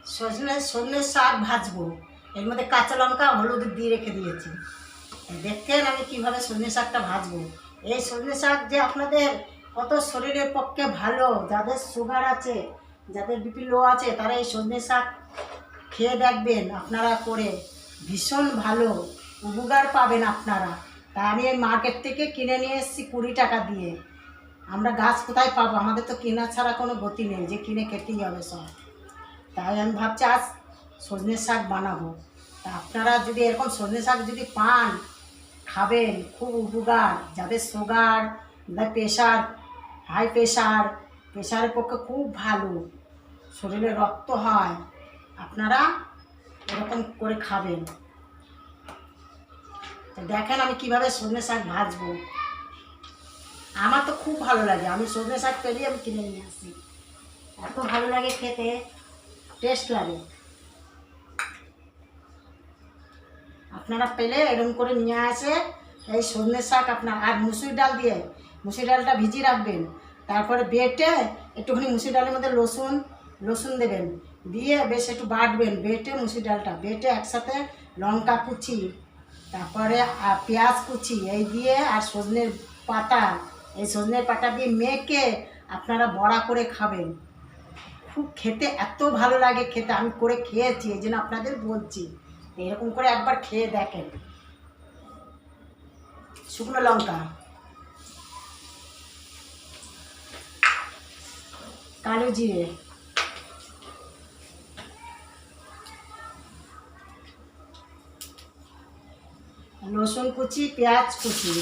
সজনে শাক ভাজবো। এর মধ্যে কাঁচা লঙ্কা হলুদ দিয়ে রেখে দিয়েছি। দেখতেন আমি কিভাবে সজনে শাকটা ভাজবো। এই সজনে শাক যে আপনাদের কত শরীরের পক্ষে ভালো, যাদের সুগার আছে, যাদের বিপি লো আছে, তারা এই সজনে শাক খেয়ে দেখবেন আপনারা করে, ভীষণ ভালো উপকার পাবেন আপনারা। তা আমি এই মার্কেট থেকে কিনে নিয়ে এসেছি 20 টাকা দিয়ে। আমরা গাছ কোথায় পাবো? আমাদের তো কেনা ছাড়া কোনো গতি নেই যে কিনে খেতেই হবে সব। তাই আমি ভাবছি আজ সজনে শাক বানাবো। তা আপনারা যদি এরকম সজনে শাক যদি পান, খাবেন, খুব উপকার। যাদের সুগার, প্রেশার, হাই প্রেশার, প্রেশারের পক্ষে খুব ভালো, শরীরে রক্ত হয়, আপনারা এরকম করে খাবেন। তো দেখেন আমি কিভাবে সজনে শাক ভাজবো। আমার তো খুব ভালো লাগে, আমি সজনে শাক পেলেই আমি কিনে নিয়ে আসি, এত ভালো লাগে খেতে, টেস্ট লাগে। আপনারা পেলে এরকম করে নিয়ে আসে এই সজনে শাক আপনার, আর মুসুর ডাল দিয়ে, মুসুর ডালটা ভিজিয়ে রাখবেন, তারপরে বেটে একটুখানি মুসুর ডালের মধ্যে রসুন দেবেন, দিয়ে বেশ একটু বাটবেন, বেটে মুসুর ডালটা বেটে একসাথে লঙ্কা কুচি, তারপরে পেঁয়াজ কুচি এই দিয়ে, আর সজনের পাতা, এই সজনের পাতা দিয়ে মেখে আপনারা বড়া করে খাবেন। খুব খেতে এত ভালো লাগে খেতে, আমি করে খেয়েছি, এই জন্য আপনাদের বলছি এরকম করে একবার খেয়ে দেখেন। শুকনো লঙ্কা, কালো জিরে, রসুন কুচি, পেঁয়াজ কুচি,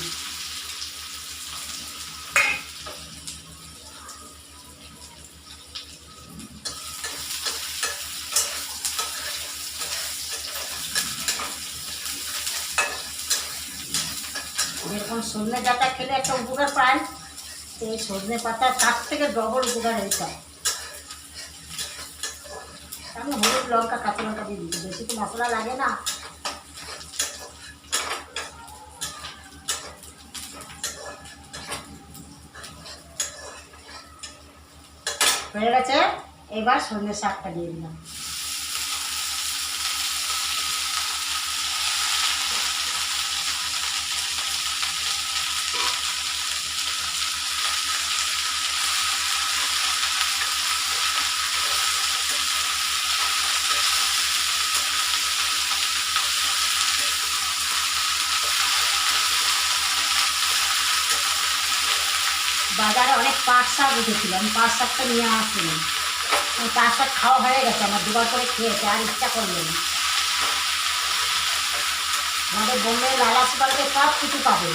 যেরকম সজনে ডাঁটা খেলে একটা উপকার পান, এই সজনে পাতা তার থেকে ডবল উপকার এইটা। আমি হলুদ লঙ্কা কাঁচা লঙ্কা দিয়ে দিচ্ছি, বেশি তো মশলা লাগে না। হয়ে গেছে, এবার সজনে শাকটা দিয়ে দিলাম। বাজারে অনেক পাট শাক উঠেছিল, আমি পাট শাকটা নিয়ে আসছিলাম, পাট শাক খাওয়া হয়ে গেছে আমার, দুবার করে খেয়েছে, আর ইচ্ছা করলো না। আমাদের বোম্বে লালাস বাড়িতে সব কিছু পাবে।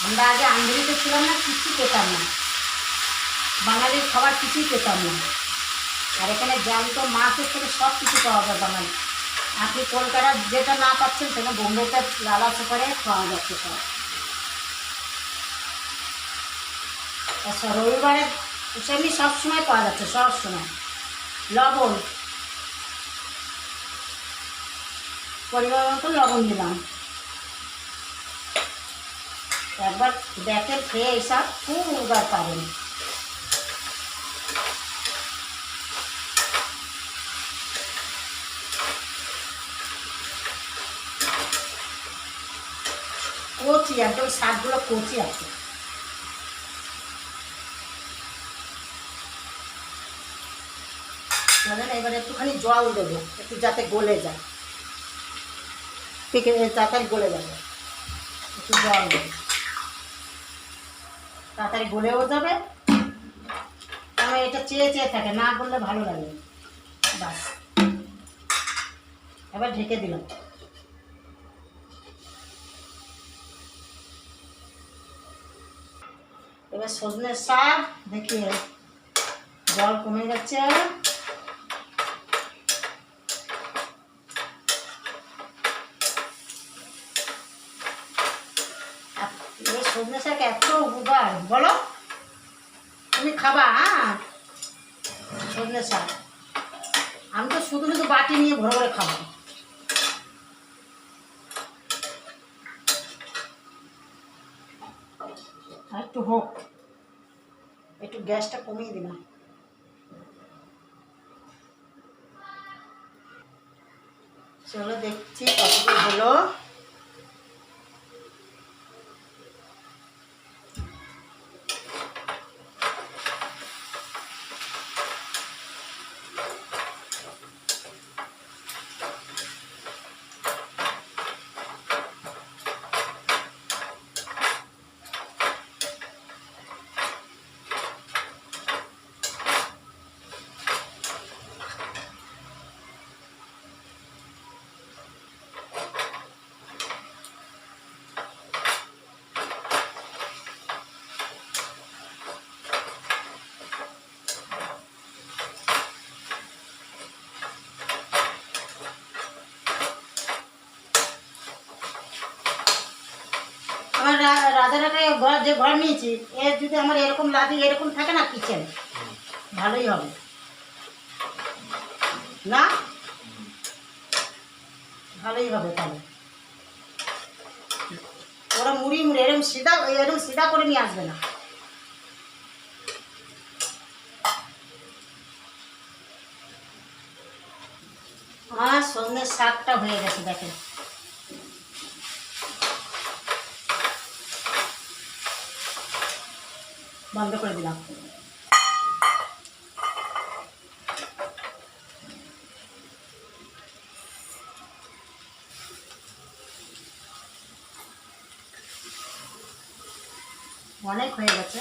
আমরা আগে আন্দোলিতে ছিলাম না, কিছু পেতাম না, বাঙালির খাবার কিছুই পেতাম না। আর এখানে জ্যান্ত মাছের থেকে সব কিছু পাওয়া যায় বাঙালি। আপনি কলকাতার যেটা না পাচ্ছেন সেটা বোম্বেতে লালা সুপারে পাওয়া যাচ্ছে সব। আচ্ছা, রবিবারে সেমনি সবসময় পাওয়া যাচ্ছে, সবসময়। লবণ, পরিমাণ মতো লবণ দিলাম। একবার দেখেন খেয়ে এইসব খুব উপকার পাবেন। কচি একদম, শাকগুলো কচি আছে। এবার একটুখানি জল দেবো, একটু যাতে গলে যায়, তাড়াতাড়ি গলে যাবে, একটু জল দেবো, তাড়াতাড়ি গলেও যাবে। কারণ এটা চেয়ে চেয়ে থাকে, না করলে ভালো লাগে। বাস, এবার ঢেকে দিলাম। এবার সজনে শাক দেখি জল কমে যাচ্ছে। সজনে শাক এত উপকার, বলো তুমি খাবা? হ্যাঁ, সজনে শাক আমি তো শুধু শুধু বাটি নিয়ে ভরে ভরে খাবো। আর একটু হোক, একটু গ্যাসটা কমিয়ে দিলাম। চলো দেখছি কতদূর হলো। আমার রাজারহাটে ঘর যে ঘর নিয়েছি, এর যদি আমার এরকম লাদি এরকম থাকে না কিচেন, ভালোই হবে না? ভালোই হবে তাহলে। ওরা মুড়ি মুড়ি এরকম সিধা করে নিয়ে আসবে না। আমার সন্ধ্যের শাকটা হয়ে গেছে, দেখেন। বন্ধ করে দিলাম। অনেক হয়ে গেছে।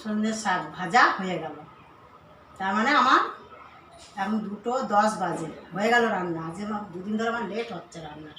সন্ধ্যের শাক ভাজা হয়ে গেল। তার মানে আমার এখন 2:10 বাজে, হয়ে গেল রান্না। আজ আমার 2 দিন ধরে আমার লেট হচ্ছে রান্নার।